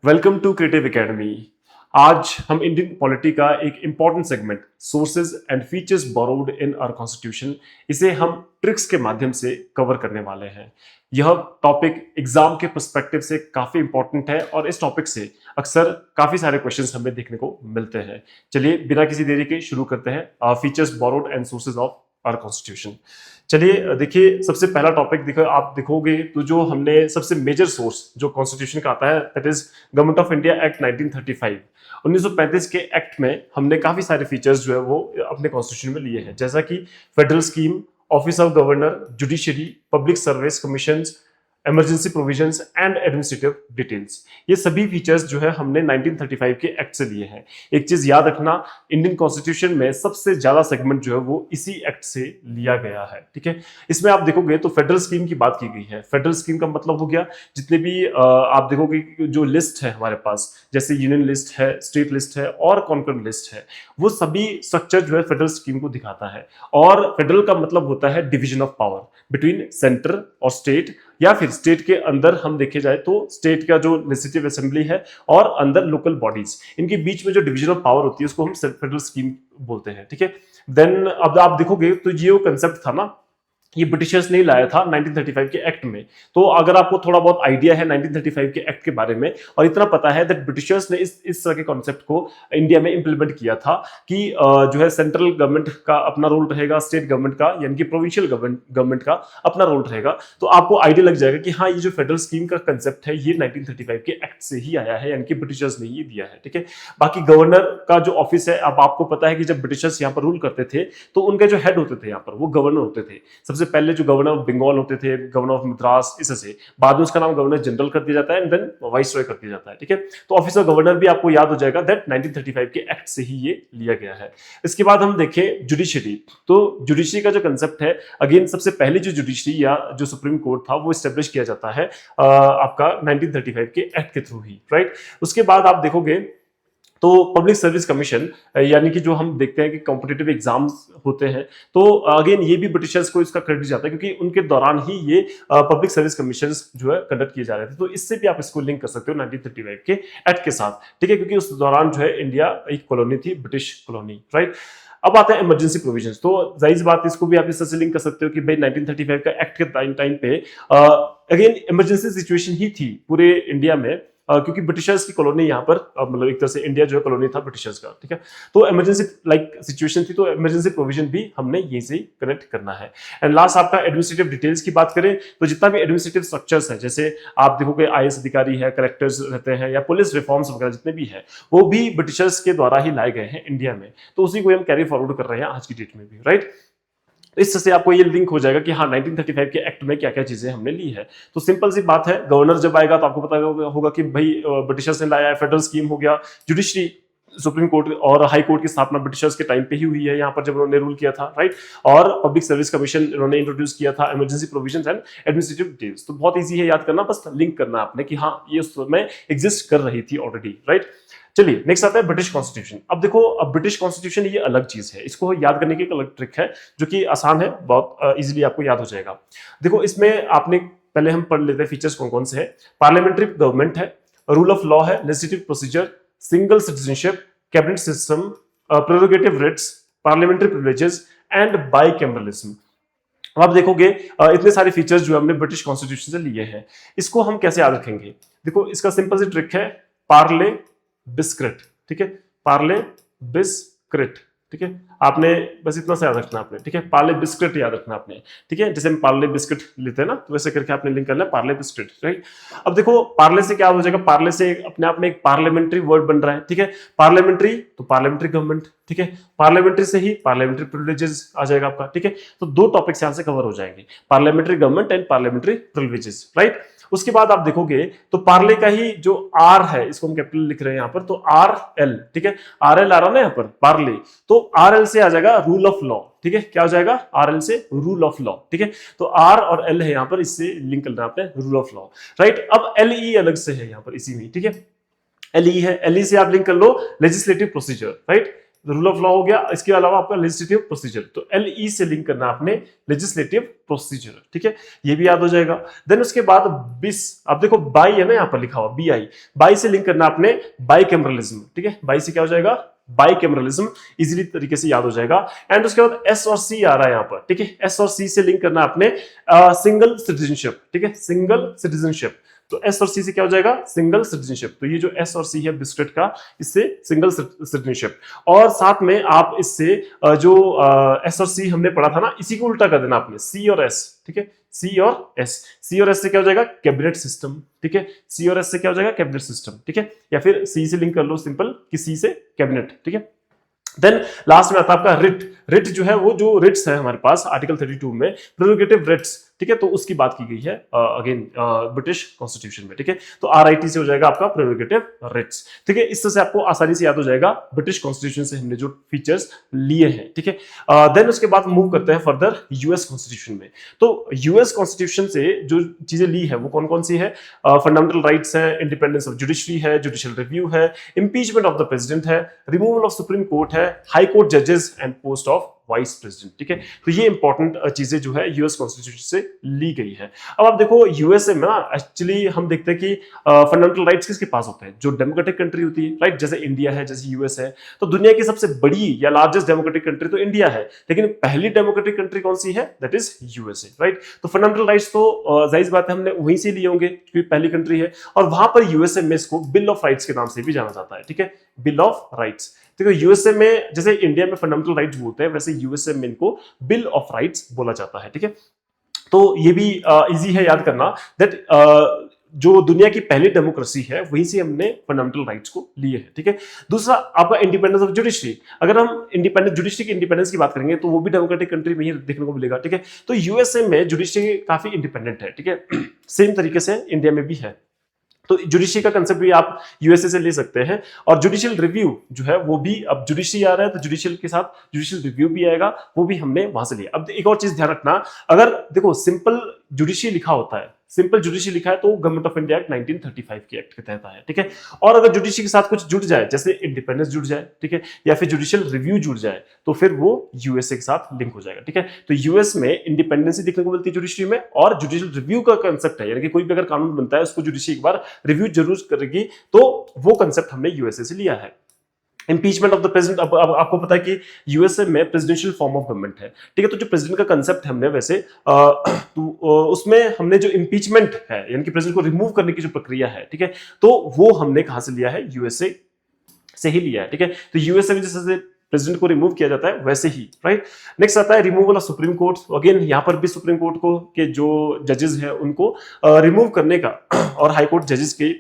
Welcome to creative academy. आज हम Indian polity का एक important segment sources and features borrowed in our constitution, इसे हम ट्रिक्स के माध्यम से कवर करने वाले हैं। यह टॉपिक एग्जाम के पर्सपेक्टिव से काफी इंपॉर्टेंट है और इस टॉपिक से अक्सर काफी सारे क्वेश्चंस हमें देखने को मिलते हैं। चलिए बिना किसी देरी के शुरू करते हैं features borrowed and sources of our constitution. चलिए देखिए, सबसे पहला टॉपिक देखो, आप देखोगे तो जो हमने सबसे मेजर सोर्स जो कॉन्स्टिट्यूशन का आता है that is government of India act 1935। 1935 के एक्ट में हमने काफी सारे फीचर्स जो है वो अपने कॉन्स्टिट्यूशन में लिए हैं, जैसा कि federal scheme, office of governor, judiciary, public service commissions, emergency provisions and administrative details. ये सभी फीचर्स जो है हमने 1935 के एक्ट से लिए हैं। एक चीज याद रखना, इंडियन कॉन्स्टिट्यूशन में सबसे ज्यादा सेगमेंट जो है वो इसी एक्ट से लिया गया है। ठीक है, इसमें आप देखोगे तो फेडरल स्कीम की बात की गई है। फेडरल स्कीम का मतलब हो गया जितने भी आप देखोगे जो लिस्ट है हमारे पास, जैसे यूनियन लिस्ट है, स्टेट लिस्ट है और कॉन्करेंट लिस्ट है, वो सभी स्ट्रक्चर जो है फेडरल स्कीम को दिखाता है। और फेडरल का मतलब होता है division of power between centre और स्टेट, या फिर स्टेट के अंदर हम देखे जाए तो स्टेट का जो लेजिस्लेटिव असेंबली है और अंदर लोकल बॉडीज, इनके बीच में जो डिवीजन ऑफ पावर होती है उसको हम फेडरल स्कीम बोलते हैं। ठीक है, देन अब आप देखोगे तो ये वो कंसेप्ट था ना, ये ब्रिटिशर्स ने लाया था 1935 के एक्ट में। तो अगर आपको थोड़ा बहुत आइडिया है 1935 के एक्ट के बारे में और इतना पता है दैट ब्रिटिशर्स ने इस तरह के कॉन्सेप्ट को इंडिया में इंप्लीमेंट किया था कि जो है सेंट्रल गवर्नमेंट का अपना रोल रहेगा, स्टेट गवर्नमेंट का यानी कि प्रोविंशियल गवर्नमेंट का अपना रोल रहेगा। तो आपको आइडिया लग जाएगा कि हाँ, ये जो फेडरल स्कीम का कंसेप्ट है ये 1935 के एक्ट से ही आया है, यानी कि ब्रिटिशर्स ने ये दिया है। ठीक है, बाकी गवर्नर का जो ऑफिस है, अब आपको पता है कि जब ब्रिटिशर्स यहाँ पर रूल करते थे तो उनके जो हेड होते थे यहाँ पर वो गवर्नर होते थे। सबसे पहले जो गवर्नर ऑफ बंगाल होते थे, गवर्नर ऑफ मद्रास, इससे बाद में उसका नाम गवर्नर जनरल कर दिया जाता है एंड देन वाइसरॉय कर दिया जाता है। ठीक है, तो ऑफिस ऑफ गवर्नर भी आपको याद हो जाएगा दैट 1935 के एक्ट से ही ये लिया गया है। इसके बाद हम देखें जुडिशरी, तो जुडिशरी का जो कंसेप्ट है, अगेन सबसे पहले जो जुडिशरी या जो सुप्रीम कोर्ट था वो स्टेब्लिश किया जाता है आपका 1935 के एक्ट के थ्रू ही, राइट। उसके बाद आप देखोगे तो पब्लिक सर्विस कमीशन, यानी कि जो हम देखते हैं कि कॉम्पिटिटिव एग्जाम्स होते हैं, तो अगेन ये भी ब्रिटिशर्स को इसका क्रेडिट जाता है क्योंकि उनके दौरान ही ये पब्लिक सर्विस कमीशन जो है कंडक्ट किए जा रहे थे। तो इससे भी आप इसको लिंक कर सकते हो 1935 के एक्ट के साथ। ठीक है, क्योंकि उस दौरान जो है इंडिया एक कॉलोनी थी, ब्रिटिश कॉलोनी, राइट। अब आते हैं इमरजेंसी प्रोविजंस, तो जाहिर बात इसको भी आप इस तरह से लिंक कर सकते हो कि भाई 1935 का एक्ट के टाइम पे अगेन इमरजेंसी सिचुएशन ही थी पूरे इंडिया में, क्योंकि ब्रिटिशर्स की कॉलोनी यहाँ पर मतलब एक तरह से इंडिया जो है कॉलोनी था ब्रिटिशर्स का। ठीक है, तो इमरजेंसी लाइक सिचुएशन थी, तो इमरजेंसी प्रोविजन भी हमने यहीं से कनेक्ट करना है। एंड लास्ट आपका एडमिनिस्ट्रेटिव डिटेल्स की बात करें तो जितना भी एडमिनिस्ट्रेटिव स्ट्रक्चर्स है, जैसे आप देखोगे आईएएस अधिकारी है, कलेक्टर्स रहते हैं या पुलिस रिफॉर्म्स वगैरह जितने भी है, वो भी ब्रिटिशर्स के द्वारा ही लाए गए हैं इंडिया में। तो उसी को हम कैरी फॉरवर्ड कर रहे हैं आज की डेट में भी, राइट। इससे से आपको ये लिंक हो जाएगा कि हाँ 1935 के एक्ट में क्या क्या चीजें हमने ली है। तो सिंपल सी बात है, गवर्नर जब आएगा तो आपको पता होगा कि भाई ब्रिटिशर्स ने लाया है, फेडरल स्कीम हो गया, जुडिशरी सुप्रीम कोर्ट और हाई कोर्ट की स्थापना ब्रिटिशर्स के टाइम पे ही हुई है यहाँ पर जब उन्होंने रूल किया था, राइट। और पब्लिक सर्विस कमीशन उन्होंने इंट्रोड्यूस किया था, emergency provisions and administrative details. तो बहुत इजी है याद करना, बस लिंक करना आपने कि हाँ ये उस समय एग्जिस्ट कर रही थी ऑलरेडी, राइट। चलिए नेक्स्ट आता है ब्रिटिश कॉन्स्टिट्यूशन। अब देखो, अब ब्रिटिश कॉन्स्टिट्यूशन ये अलग चीज है, इसको याद करने की एक अलग ट्रिक है जो कि आसान है, बहुत इजीली आपको याद हो जाएगा। देखो इसमें आपने पहले हम पढ़ लेते हैं फीचर्स कौन कौन से हैं। पार्लियामेंट्री गवर्नमेंट है, रूल ऑफ लॉ है, legislative procedure, single citizenship, cabinet system, prerogative writs, parliamentary privileges and bicameralism. अब आप देखोगे इतने सारे फीचर्स जो हमने ब्रिटिश कॉन्स्टिट्यूशन से लिए हैं, इसको हम कैसे याद रखेंगे। देखो इसका सिंपल सी ट्रिक है, पार्ले बिस्क्रिट। ठीक है, पार्ले बिस्क्रिट। ठीक है, आपने बस इतना सा याद रखना आपने। ठीक है, पार्ले बिस्किट याद रखना आपने। ठीक है, जैसे हम पार्ले बिस्किट लेते हैं ना, तो वैसे करके आपने लिंक करना है पार्ले बिस्किट, राइट। अब देखो पार्ले से क्या हो जाएगा, पार्ले से अपने आप में एक पार्लियामेंट्री वर्ड बन रहा है। ठीक है, पार्लियामेंट्री तो पार्लियामेंट्री गवर्नमेंट, ठीक है, पार्लियामेंट्री से ही पार्लियामेंट्री प्रिविलेजेस आ जाएगा आपका। ठीक है, तो दो टॉपिक्स यहां से कवर हो जाएंगे, parliamentary government and parliamentary privileges, right. उसके बाद आप देखोगे तो पार्ले का ही जो आर है, इसको हम कैपिटल लिख रहे हैं यहाँ पर, तो आर एल। ठीक है, आर एल आ रहा ना यहाँ पर पार्ले, तो आर एल से आ जाएगा रूल ऑफ लॉ। ठीक है, क्या हो जाएगा, आर एल से रूल ऑफ लॉ। ठीक है, तो आर और एल है यहाँ पर, इससे लिंक करना है आपने रूल ऑफ लॉ, राइट। अब एल ई अलग से है यहाँ पर इसी में। ठीक है, एल ई है, एल ई से आप लिंक कर लो legislative procedure, right. Rule of law हो गया, इसके अलावा आपका लेजिस्लेटिव प्रोसीजर, तो एलई से लिंक करना आपने लेजिस्लेटिव प्रोसीजर, ठीक है, ये भी याद हो जाएगा। देन उसके बाद बिस, आप देखो बाई है ना यहाँ पर लिखा हुआ, बीआई, बाई से लिंक करना आपने बाइकैमरलिज्म, ठीक है, बाई से क्या हो जाएगा, बाइकैमरलिज्म, इजीली तरीके से याद हो जाएगा। एंड उसके बाद एस और सी आ रहा है यहाँ पर, ठीक है, एस और सी से लिंक करना आपने सिंगल सिटीजनशिप, ठीक है, सिंगल सिटीजनशिप, तो एस और सी से क्या हो जाएगा, सिंगल सिटीजनशिप, तो ये जो एस और सी है बिस्किट का, इससे सिंगल सिटीजनशिप। और साथ में आप इससे जो एस और सी हमने पढ़ा था ना, इसी को उल्टा कर देना आपने, सी और एस, ठीक है, सी और एस, सी और एस से क्या हो जाएगा, कैबिनेट सिस्टम, ठीक है, सी और एस से क्या हो जाएगा, कैबिनेट सिस्टम, ठीक है, या फिर सी से लिंक कर लो सिंपल कि सी से कैबिनेट, ठीक है। देन लास्ट में आता है आपका रिट, रिट जो है वो जो रिट्स है हमारे पास आर्टिकल 32 में, प्रेरोगेटिव रिट्स, ठीक है, तो उसकी बात की गई है अगेन ब्रिटिश कॉन्स्टिट्यूशन में, ठीक है, तो आरआईटी से हो जाएगा आपका प्रेरोगेटिव रिट्स, ठीक है, इस तरह से आपको आसानी से याद हो जाएगा ब्रिटिश कॉन्स्टिट्यूशन से हमने जो फीचर्स लिए हैं, ठीक है। देन उसके बाद मूव करते हैं फर्दर यूएस कॉन्स्टिट्यूशन में। तो यूएस कॉन्स्टिट्यूशन से जो चीजें ली है वो कौन कौन सी है, फंडामेंटल राइट्स है, इंडिपेंडेंस ऑफ जुडिशरी है, जुडिशियल रिव्यू है, इंपीचमेंट ऑफ द प्रेसिडेंट है, रिमूवल ऑफ सुप्रीम कोर्ट है, हाई कोर्ट जजेस and post of vice president, ठीक है, तो ये इंपॉर्टेंट चीजें जो है यूएस कॉन्स्टिट्यूशन से ली गई है। अब आप देखो यूएसए में ना एक्चुअली हम देखते हैं कि फंडामेंटल राइट्स किसके पास होते हैं, जो डेमोक्रेटिक कंट्री होती है, राइट, जैसे इंडिया है, जैसे यूएस है, तो दुनिया की सबसे बड़ी या लार्जेस्ट डेमोक्रेटिक कंट्री तो इंडिया है, लेकिन पहली डेमोक्रेटिक कंट्री कौन सी है, दैट इज यूएसए, राइट। तो फंडामेंटल राइट्स तो जाहिर बात है हमने वहीं से लिए होंगे क्योंकि पहली कंट्री है, और वहां पर यूएसए में इसको बिल ऑफ राइट्स के नाम से भी जाना जाता है, ठीक है, बिल ऑफ राइट्स। देखो यूएसए में जैसे इंडिया में फंडामेंटल राइट्स बोलते हैं, वैसे यूएसए में इनको बिल ऑफ राइट्स बोला जाता है, ठीक है। तो ये भी इजी है याद करना दैट जो दुनिया की पहली डेमोक्रेसी है वहीं से हमने फंडामेंटल राइट्स को लिए हैं, ठीक है। दूसरा आपका इंडिपेंडेंस ऑफ जुडिशरी, अगर हम इंडिपेंडेंस जुडिशरी की इंडिपेंडेंस की बात करेंगे तो वो भी डेमोक्रेटिक कंट्री में ही देखने को मिलेगा, ठीक है। तो यूएसए में जुडिशरी काफी इंडिपेंडेंट है, ठीक है, सेम तरीके से इंडिया में भी है। तो जुडिशरी का कंसेप्ट भी आप यूएसए से ले सकते हैं, और जुडिशियल रिव्यू जो है वो भी, अब जुडिशरी आ रहा है तो जुडिशियल के साथ जुडिशियल रिव्यू भी आएगा, वो भी हमने वहां से लिया। अब एक और चीज ध्यान रखना, अगर देखो सिंपल जुडिशरी लिखा होता है, सिंपल जुडिशरी लिखा है तो गवर्नमेंट ऑफ इंडिया एक्ट 1935 के एक्ट के तहत है, ठीक है। और अगर जुडिशरी के साथ कुछ जुड़ जाए, जैसे इंडिपेंडेंस जुड़ जाए, ठीक है, या फिर जुडिशियल रिव्यू जुड़ जाए, तो फिर वो यूएसए के साथ लिंक हो जाएगा, ठीक है। तो यूएस में इंडिपेंडेंसी देखने को मिलती है जुडिशरी में, और जुडिशियल रिव्यू का कंसेप्ट है, यानी कि कोई भी अगर कानून बनता है उसको जुडिशरी एक बार रिव्यू जरूर करेगी, तो वो कंसेप्ट हमने यूएसए से लिया है। इंपीचमेंट ऑफ द प्रेसिडेंट, अब आपको पता है कि यूएसए में प्रेसिडेंशियल फॉर्म ऑफ गवर्नमेंट है, ठीक है, तो जो प्रेसिडेंट का कंसेप्ट है हमने वैसे तो उसमें हमने जो इंपीचमेंट है यानी कि प्रेसिडेंट को रिमूव करने की जो प्रक्रिया है, ठीक है, तो वो हमने कहां से लिया है, यूएसए से ही लिया है, ठीक है। तो यूएसए में जैसे प्रेसिडेंट को रिमूव किया जाता है वैसे ही, राइट। नेक्स्ट आता है removal of supreme court, again यहां पर भी सुप्रीम कोर्ट को के जो जजेस हैं उनको रिमूव करने का और हाई कोर्ट जजेस के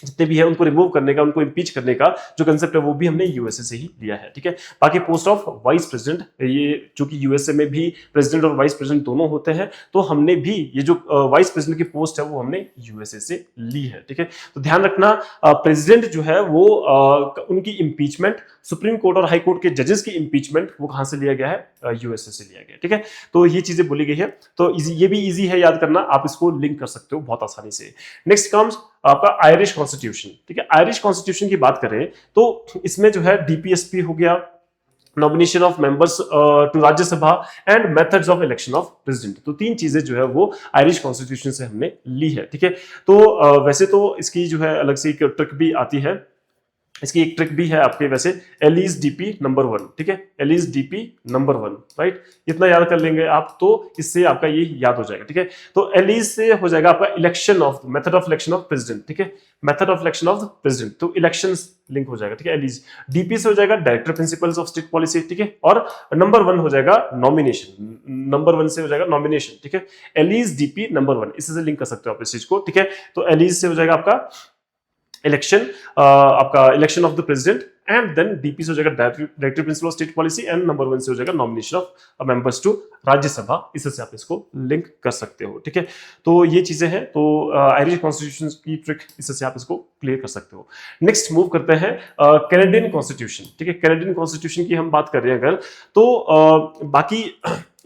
जितने भी है उनको रिमूव करने का, उनको इंपीच करने का जो कंसेप्ट है वो भी हमने यूएसए से ही लिया है, ठीक है। बाकी पोस्ट ऑफ वाइस प्रेसिडेंट, ये चूंकि यूएसए में भी प्रेसिडेंट और वाइस प्रेसिडेंट दोनों होते हैं, तो हमने भी ये जो वाइस प्रेसिडेंट की पोस्ट है वो हमने यूएसए से ली है, ठीक है। तो ध्यान रखना प्रेसिडेंट जो है वो उनकी इंपीचमेंट, सुप्रीम कोर्ट और हाई कोर्ट के जजेस की इंपीचमेंट वो कहां से लिया गया है, यूएसए से लिया गया, ठीक है। तो ये चीजें बोली गई है, तो ये भी इजी है याद करना, आप इसको लिंक कर सकते हो बहुत आसानी से। नेक्स्ट कम्स आपका आयरिश कॉन्स्टिट्यूशन, ठीक है। आयरिश कॉन्स्टिट्यूशन की बात करें तो इसमें जो है डीपीएसपी हो गया, nomination of members to Rajya Sabha and methods of election of president, तो तीन चीजें जो है वो आयरिश कॉन्स्टिट्यूशन से हमने ली है, ठीक है। तो वैसे तो इसकी जो है अलग से एक ट्रिक भी आती है, इसकी एक ट्रिक भी है आपके वैसे, एलिस डीपी नंबर 1, ठीक है, एलिस डीपी नंबर 1, राइट, इतना याद कर लेंगे आप तो इससे आपका ये याद हो जाएगा, ठीक है। तो एलिस से हो जाएगा आपका election of, method of election of president, ठीक है, method of election of president, तो इलेक्शंस लिंक हो जाएगा, ठीक है, एलिस। डीपी से हो जाएगा director principles of state policy, ठीक है, और नंबर 1 हो जाएगा नॉमिनेशन, नंबर 1 से हो जाएगा नॉमिनेशन, ठीक है, एलिस डीपी नंबर 1, इससे लिंक कर सकते हो आप इस चीज को, ठीक है। तो एलिस से हो जाएगा आपका इलेक्शन, आपका election of the president, and then DP से हो जाएगा director principal of state policy, and number 1 से हो जाएगा nomination of members to Rajya Sabha, इससे आप इसको लिंक कर सकते हो, ठीक है। तो ये चीजें हैं, तो आयरिश कॉन्स्टिट्यूशन की ट्रिक इससे आप इसको क्लियर कर सकते हो। नेक्स्ट मूव करते हैं कैनेडियन कॉन्स्टिट्यूशन, ठीक है। कैनेडियन कॉन्स्टिट्यूशन की हम बात कर रहे हैं अगर, तो बाकी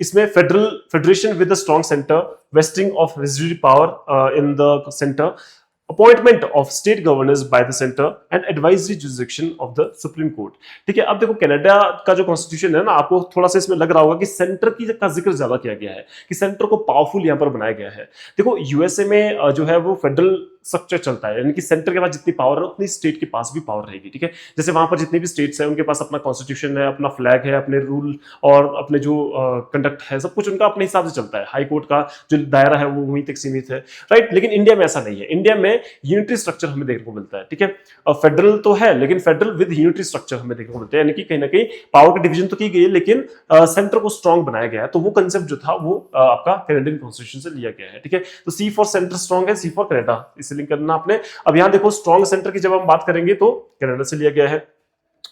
इसमें federation with a strong centre, wasting of residuary power in the centre, appointment of state governors by the centre and advisory jurisdiction of the supreme court. ठीक है, अब देखो कनाडा का जो कॉन्स्टिट्यूशन है ना, आपको थोड़ा सा इसमें लग रहा होगा कि सेंटर की का जिक्र ज्यादा किया गया है, कि सेंटर को पावरफुल यहां पर बनाया गया है। देखो यूएसए में जो है वो फेडरल स्ट्रक्चर चलता है, यानी कि सेंटर के पास जितनी पावर है उतनी स्टेट के पास भी पावर रहेगी। ठीक है, जैसे वहां पर जितनी भी स्टेट्स है उनके पास अपना कॉन्स्टिट्यूशन है, अपना फ्लैग है, अपने रूल और अपने जो कंडक्ट है, सब कुछ उनका अपने हिसाब से चलता है। हाई कोर्ट का जो दायरा है वो वहीं तक सीमित है, राइट। लेकिन इंडिया में ऐसा नहीं है, इंडिया में यूनिटरी स्ट्रक्चर हमें देखने को मिलता है। ठीक है, फेडरल तो है लेकिन फेडरल विद यूनिटरी स्ट्रक्चर हमें देखने को मिलता है, यानी कि कहीं ना कहीं पावर का डिवीजन तो की गई है लेकिन सेंटर को स्ट्रॉन्ग बनाया गया है। तो वो कंसेप्ट जो था वो आपका कैनेडियन कॉन्स्टिट्यूशन से लिया गया है। ठीक है, तो सी फॉर सेंटर स्ट्रॉन्ग है, सी फॉर कनाडा, इसे लिंक करना आपने। अब यहां देखो स्ट्रॉन्ग सेंटर की जब हम बात करेंगे तो कनाडा से लिया गया है।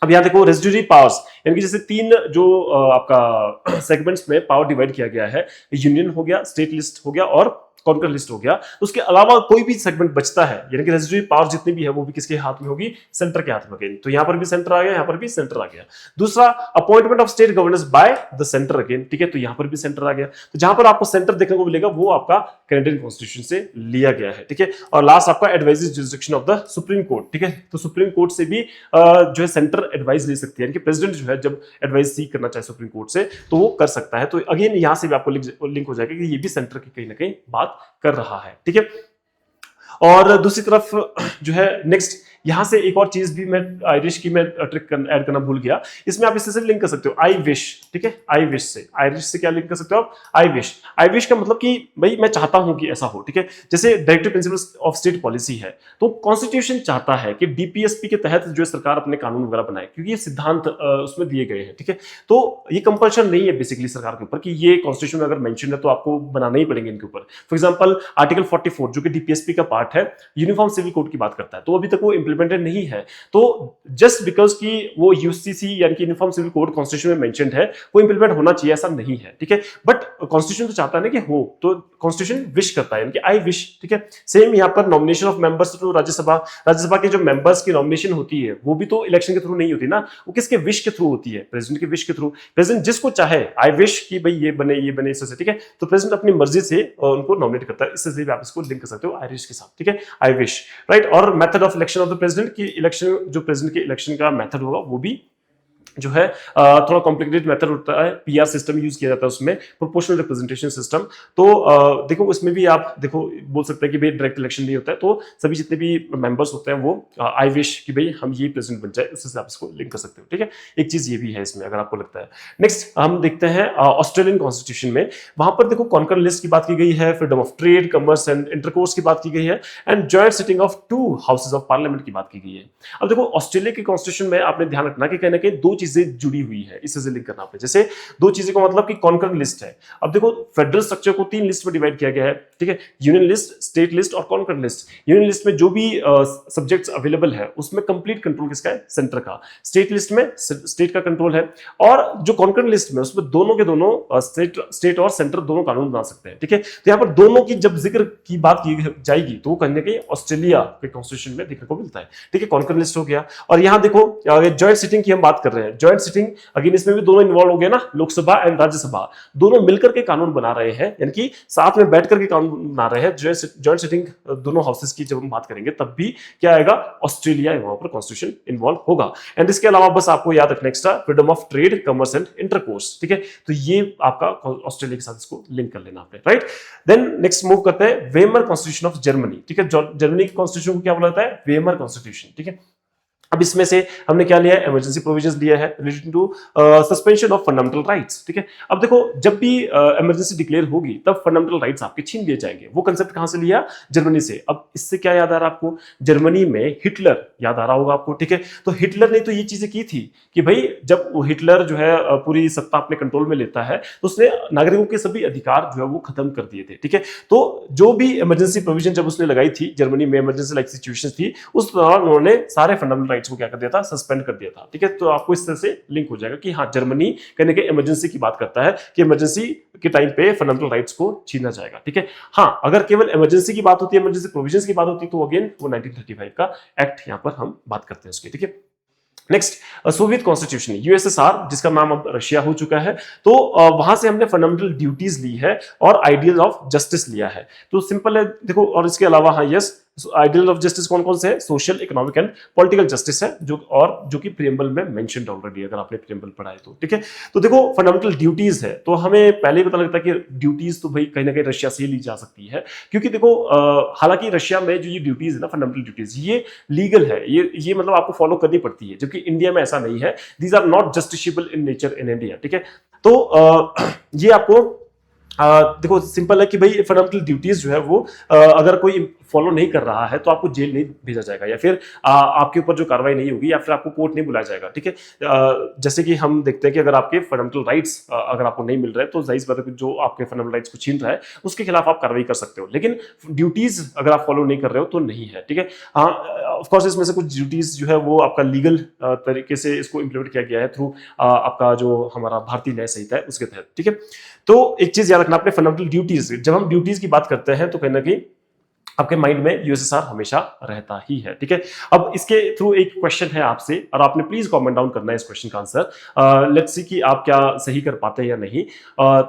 अब यहां देखो रेजिड्यूरी पावर्स, यानी कि जैसे तीन जो आपका सेगमेंट्स में पावर डिवाइड किया गया है, यूनियन हो गया, स्टेट लिस्ट हो गया और कॉन्कर लिस्ट हो गया, तो उसके अलावा कोई भी सेगमेंट बचता है, यानी कि रेजिड्यूरी पावर जितनी भी है वो भी किसके हाथ में होगी, सेंटर के हाथ में होगी। तो यहां पर भी सेंटर आ गया, यहां पर भी सेंटर आ गया। दूसरा, appointment of state governors by the centre again. ठीक है, तो यहां पर भी सेंटर आ गया। तो जहां पर आपको सेंटर देखने को मिलेगा वो आपका कैनेडियन कॉन्स्टिट्यूशन से लिया गया है। ठीक है, और लास्ट आपका advisory jurisdiction of the supreme court. ठीक है, तो सुप्रीम कोर्ट से भी जो है सेंटर एडवाइस ले सकती है, यानी कि प्रेसिडेंट जो है जब एडवाइस सीख करना चाहे सुप्रीम कोर्ट से तो वो कर सकता है। तो अगेन यहां से भी आपको लिंक हो जाएगा कि ये भी सेंटर की कहीं ना कहीं बात कर रहा है। ठीक है, और दूसरी तरफ जो है नेक्स्ट, यहां से एक और चीज भी मैं आयरिश की मैं ट्रिक ऐड करना भूल गया, इसमें आप इससे सिर्फ लिंक कर सकते हो आई विश। ठीक है, आई विश से, आयरिश से क्या लिंक कर सकते हो आप, आई विश। आई विश का मतलब कि भाई मैं चाहता हूं कि ऐसा हो। ठीक है, जैसे directive principles of state policy है, तो कॉन्स्टिट्यूशन चाहता है कि डीपीएसपी के तहत जो सरकार अपने कानून वगैरह बनाए, क्योंकि ये सिद्धांत उसमें दिए गए हैं। ठीक है, तो ये कंपल्शन नहीं है बेसिकली सरकार के ऊपर कि ये कॉन्स्टिट्यूशन में अगर मेंशन है तो आपको बनाना ही पड़ेंगे इनके ऊपर। फॉर एग्जांपल आर्टिकल 44 जो कि डीपीएसपी का पार्ट है, यूनिफॉर्म सिविल कोड की बात करता है, तो अभी तक वो इंप्लीमेंटेड नहीं है। तो जस्ट बिकॉज कि वो यूसीसी यानी कि यूनिफॉर्म सिविल कोड कॉन्स्टिट्यूशन में मेंशन्ड है, वो इंप्लीमेंट होना चाहिए ऐसा नहीं है। ठीक है, बट कॉन्स्टिट्यूशन तो चाहता है ना कि हो, तो कॉन्स्टिट्यूशन विश करता है, यानी कि आई विश। ठीक है, सेम यहां पर nomination of members to Rajya Sabha के जो मेंबर्स की नॉमिनेशन होती है वो भी तो इलेक्शन के थ्रू नहीं होती ना, वो किसके विश के थ्रू होती है, प्रेसिडेंट के विश के थ्रू। प्रेसिडेंट जिसको चाहे आई विश कि भाई ये बने इससे। ठीक है, तो प्रेसिडेंट अपनी मर्जी से उनको नॉमिनेट करता है, इससे भी आप इसको लिंक कर सकते हो आयरिश के साथ। ठीक है, आई विश, राइट। और method of election of the president की इलेक्शन, जो प्रेसिडेंट के इलेक्शन का मेथड होगा वो भी जो है थोड़ा कॉम्प्लिकेटेड मेथड होता है, पीआर सिस्टम यूज किया जाता है उसमें, प्रोपोर्शनल रिप्रेजेंटेशन सिस्टम। तो देखो उसमें भी आप देखो बोल सकते हैं कि भाई डायरेक्ट इलेक्शन नहीं होता है, तो सभी जितने भी मेंबर्स होते हैं वो आई विश कि भाई हम ये प्रेसिडेंट बन जाए, उससे आप इसको लिंक कर सकते हो। ठीक है, एक चीज ये भी है इसमें अगर आपको लगता है। नेक्स्ट हम देखते हैं ऑस्ट्रेलियन कॉन्स्टिट्यूशन में, वहां पर देखो कॉन्कर लिस्ट की बात की गई है, freedom of trade, commerce and intercourse की बात की गई है, and joint sitting of 2 houses of parliament की बात की गई है। अब देखो ऑस्ट्रेलिया के कॉन्स्टिट्यूशन में आपने ध्यान रखना कि कहीं ना कहीं दो चीजें जुड़ी हुई है, इससे लिंक करना आपने। जैसे दो चीजें को मतलब कि कॉन्कर लिस्ट है। अब देखो फेडरल स्ट्रक्चर को 3 लिस्ट में डिवाइड किया गया है। ठीक है, यूनियन लिस्ट, स्टेट लिस्ट और कॉन्कर लिस्ट। यूनियन लिस्ट में जो भी सब्जेक्ट्स अवेलेबल है उसमें कंप्लीट कंट्रोल किसका है, सेंटर का। स्टेट लिस्ट में स्टेट का कंट्रोल है, और जो कॉन्कर लिस्ट में उसमें दोनों के दोनों स्टेट और सेंटर दोनों कानून बना सकते हैं। ठीक है, तो यहाँ पर दोनों की जब जिक्र की बात की जाएगी तो वो कहीं ना कहीं ऑस्ट्रेलिया के कॉन्स्टिट्यूशन में देखने को मिलता है। ठीक है, कॉन्कर लिस्ट हो गया। और यहाँ देखो जॉइंट सिटिंग की हम बाट कर रहे हैं, जॉइंट सिटिंग अगेन इसमें भी दोनों इन्वॉल्व हो गए ना, लोकसभा एंड राज्यसभा दोनों मिलकर के कानून बना रहे हैं, यानी कि साथ में बैठ करके कानून बना रहे हैं। जॉइंट सिटिंग दोनों हाउसेस की जब हम बात करेंगे तब भी क्या आएगा, ऑस्ट्रेलिया वहां पर कॉन्स्टिट्यूशन इन्वॉल्व होगा। एंड इसके अलावा बस आपको याद रखना extra freedom of trade, commerce and intercourse. ठीक है, तो ये आपका ऑस्ट्रेलिया के साथ इसको लिंक कर लेना आपने, राइट। देन नेक्स्ट मूव करते हैं वेमर कॉन्स्टिट्यूशन ऑफ जर्मनी। ठीक है, जर्मनी की कॉन्स्टिट्यूशन को क्या बोला जाता है, वेमर कॉन्स्टिट्यूशन। ठीक है, अब इसमें से हमने क्या लिया है, इमरजेंसी प्रोविजंस लिया है related to suspension of fundamental rights. ठीक है, अब देखो जब भी इमरजेंसी डिक्लेयर होगी तब फंडामेंटल राइट्स आपके छीन लिए जाएंगे। वो कंसेप्ट कहां से लिया, जर्मनी से। अब इससे क्या याद आ रहा है आपको, जर्मनी में हिटलर याद आ रहा होगा आपको। ठीक है, तो हिटलर ने तो ये चीजें की थी कि भाई जब हिटलर जो है पूरी सत्ता अपने कंट्रोल में लेता है तो उसने नागरिकों के सभी अधिकार जो है वो खत्म कर दिए थे। ठीक है, तो जो भी इमरजेंसी प्रोविजन जब उसने लगाई थी जर्मनी में, इमरजेंसी लाइक सिचुएशन थी, उस दौरान उन्होंने सारे फंडामेंटल राइट्स को क्या कर दिया था, सस्पेंड कर दिया था। ठीक है, तो आपको इस तरह से लिंक हो जाएगा कि हाँ जर्मनी कहने के इमरजेंसी की बात करता है कि इमरजेंसी के टाइम पे फंडामेंटल राइट्स को छीना जाएगा। ठीक है, हाँ अगर केवल इमरजेंसी की बात होती है, इमरजेंसी प्रोविजंस की बात होती है, तो अगेन वो 1935 का एक्ट यहां पर हम बात करते हैं उसकी। ठीक है, नेक्स्ट सोवियत कॉन्स्टिट्यूशन, यूएसएसआर जिसका नाम अब रशिया हो चुका है, तो वहां से हमने फंडामेंटल ड्यूटीज ली है और आइडियल ऑफ जस्टिस लिया है। तो सिंपल है देखो, और इसके अलावा हाँ यस आइडियल ऑफ जस्टिस कौन कौन से है? Social, economic and political justice है, जो कि प्रीएम्बल में मेंशन्ड ऑलरेडी, अगर आपने प्रीएम्बल पढ़ा है तो, ठीक है। तो देखो फंडामेंटल ड्यूटीज है, तो हमें पहले ही पता लगता है कि ड्यूटीज तो भाई कहीं ना कहीं रशिया से ही ली जा सकती है, क्योंकि देखो हालांकि रशिया में जो ये ड्यूटीज है ना, फंडामेंटल ड्यूटीज, ये लीगल है, ये मतलब आपको फॉलो करनी पड़ती है, जबकि इंडिया में ऐसा नहीं है। These are not justiciable in nature in India, ठीक है। तो ये आपको देखो सिंपल है कि भाई फंडामेंटल ड्यूटीज जो है वो अगर कोई फॉलो नहीं कर रहा है तो आपको जेल नहीं भेजा जाएगा, या फिर आपके ऊपर जो कार्रवाई नहीं होगी, या फिर आपको कोर्ट नहीं बुलाया जाएगा, ठीक है। जैसे कि हम देखते हैं कि अगर आपके फंडामेंटल राइट्स अगर आपको नहीं मिल रहे तो जाहिर बात है कि जो आपके फंडामेंटल राइट्स को छीन रहा है उसके खिलाफ आप कार्रवाई कर सकते हो, लेकिन ड्यूटीज अगर आप फॉलो नहीं कर रहे हो तो नहीं है, ठीक है। हाँ, ऑफकोर्स इसमें से कुछ ड्यूटीज जो है वो आपका लीगल तरीके से इसको इंप्लीमेंट किया गया है थ्रू आपका जो हमारा भारतीय न्याय संहिता है उसके तहत, ठीक है। तो एक चीज याद रखना अपने फंडामेंटल ड्यूटीज, जब हम ड्यूटीज की बात करते हैं तो कहीं ना कहीं आपके माइंड में यूएसएसआर हमेशा रहता ही है, ठीक है। अब इसके थ्रू एक क्वेश्चन है आपसे, और आपने प्लीज कमेंट डाउन करना है इस क्वेश्चन का आंसर। लेट्स सी कि आप क्या सही कर पाते हैं या नहीं।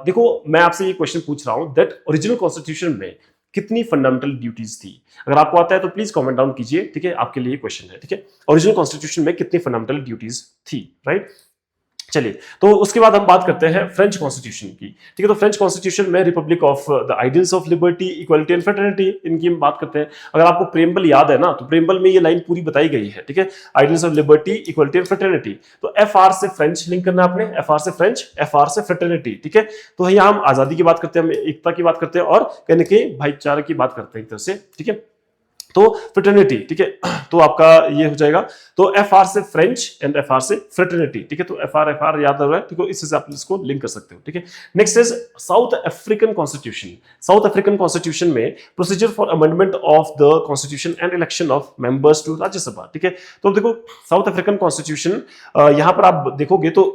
देखो मैं आपसे ये क्वेश्चन पूछ रहा हूं दैट ओरिजिनल कॉन्स्टिट्यूशन में कितनी फंडामेंटल ड्यूटीज थी? अगर आपको आता है तो प्लीज कमेंट डाउन कीजिए, ठीक है। आपके लिए क्वेश्चन है, ठीक है। ओरिजिनल कॉन्स्टिट्यूशन में कितनी फंडामेंटल ड्यूटीज थी, राइट। चलिए, तो उसके बाद हम बात करते हैं फ्रेंच कॉन्स्टिट्यूशन की, ठीक है। तो फ्रेंच कॉन्स्टिट्यूशन में Republic of the ideals of liberty, equality and fraternity, इनकी हम बात करते हैं। अगर आपको प्रेम्बल याद है ना, तो प्रेम्बल में ये लाइन पूरी बताई गई है, ठीक है। Ideals of liberty, equality and fraternity, तो एफ आर से फ्रेंच लिंक करना आपने, एफ आर से फ्रेंच, एफ आर से फ्रेटर्निटी, ठीक है। तो यहाँ हम आजादी की बात करते हैं, हम एकता की बात करते हैं, और कहने के भाईचारे की बात करते हैं एक तरह से, ठीक है। तो फ्रेटर्निटी, ठीक है, तो आपका ये हो जाएगा, तो एफ आर से फ्रेंच एंड एफ आर से फ्रेटर्निटी, ठीक है। तो एफ आर याद आ रहा है, ठीक है, इससे आप इसको लिंक कर सकते हो, ठीक है। Next is South African constitution. South African constitution में procedure for amendment of the constitution and election of members to Rajya Sabha, ठीक है। तो देखो साउथ अफ्रीकन कॉन्स्टिट्यूशन, यहां पर आप देखोगे तो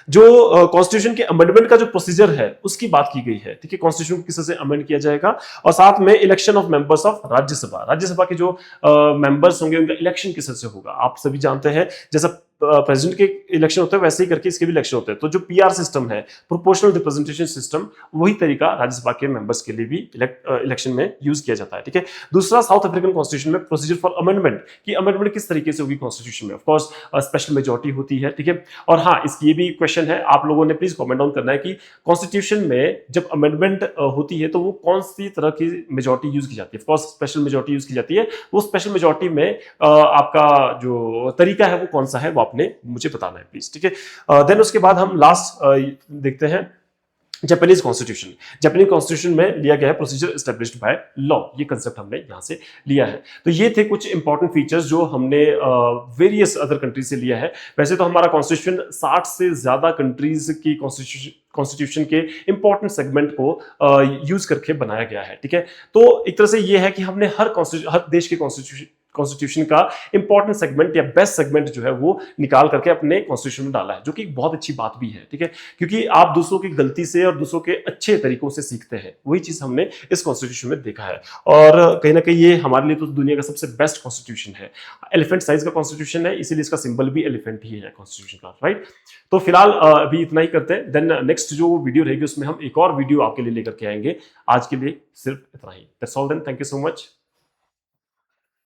जो कॉन्स्टिट्यूशन के अमेंडमेंट का जो प्रोसीजर है उसकी बात की गई है, ठीक है। कॉन्स्टिट्यूशन को किस तरह से अमेंड किया जाएगा, और साथ में election of members of Rajya Sabha, Rajya Sabha के जो मेंबर्स होंगे उनका इलेक्शन किस तरह से होगा। आप सभी जानते हैं जैसा प्रेसिडेंट के इलेक्शन होते हैं वैसे ही करके इसके भी इलेक्शन होते हैं। तो जो पीआर सिस्टम है, प्रोपोर्शनल रिप्रेजेंटेशन सिस्टम, वही तरीका राज्यसभा के मेंबर्स के लिए भी इलेक्शन में यूज किया जाता है, ठीक है। दूसरा, साउथ अफ्रीकन कॉन्स्टिट्यूशन में प्रोसीजर फॉर अमेंडमेंट, की अमेंडमेंट किस तरीके से होगी कॉन्स्टिट्यूशन में। ऑफकोर्स स्पेशल मेजोरिटी होती है, ठीक है। और हाँ, इसकी ये भी क्वेश्चन है, आप लोगों ने प्लीज कमेंट डाउन करना है कि कॉन्स्टिट्यूशन में जब अमेंडमेंट होती है तो वो कौन सी तरह की मेजोरिटी यूज की जाती है। ऑफकोर्स स्पेशल मेजोरिटी यूज की जाती है। वो स्पेशल मेजोरिटी में आपका जो तरीका है वो कौन सा है वो आपने मुझे बताना है प्लीज, ठीक है। देन उसके बाद हम लास्ट देखते हैं जापानीज कॉन्स्टिट्यूशन। जापानीज कॉन्स्टिट्यूशन में लिया गया है प्रोसीजर एस्टेब्लिश्ड बाय लॉ, ये कंसेप्ट हमने यहां से लिया है। तो ये थे कुछ इंपॉर्टेंट फीचर्स जो हमने वेरियस अदर कंट्रीज से लिया है। वैसे तो हमारा कॉन्स्टिट्यूशन 60 से ज्यादा कंट्रीज की कॉन्स्टिट्यूशन के इंपॉर्टेंट सेगमेंट को यूज करके बनाया गया है, ठीक है। तो एक तरह से ये है कि हमने हर देश के कॉन्स्टिट्यूशन का इंपॉर्टेंट सेगमेंट या बेस्ट सेगमेंट जो है वो निकाल करके अपने कॉन्स्टिट्यूशन में डाला है, जो कि बहुत अच्छी बात भी है, ठीक है। क्योंकि आप दूसरों की गलती से और दूसरों के अच्छे तरीकों से सीखते हैं, वही चीज हमने इस कॉन्स्टिट्यूशन में देखा है। और कहीं ना कहीं ये हमारे लिए तो दुनिया का सबसे बेस्ट कॉन्स्टिट्यूशन है। एलिफेंट साइज का कॉन्स्टिट्यूशन है, इसीलिए इसका सिंबल भी एलिफेंट ही है कॉन्स्टिट्यूशन का, राइट। तो फिलहाल अभी इतना ही करते हैं, देन नेक्स्ट जो वीडियो रहेगी उसमें हम एक और वीडियो आपके लिए लेकर के आएंगे। आज के लिए सिर्फ इतना ही। That's all then, thank you so much.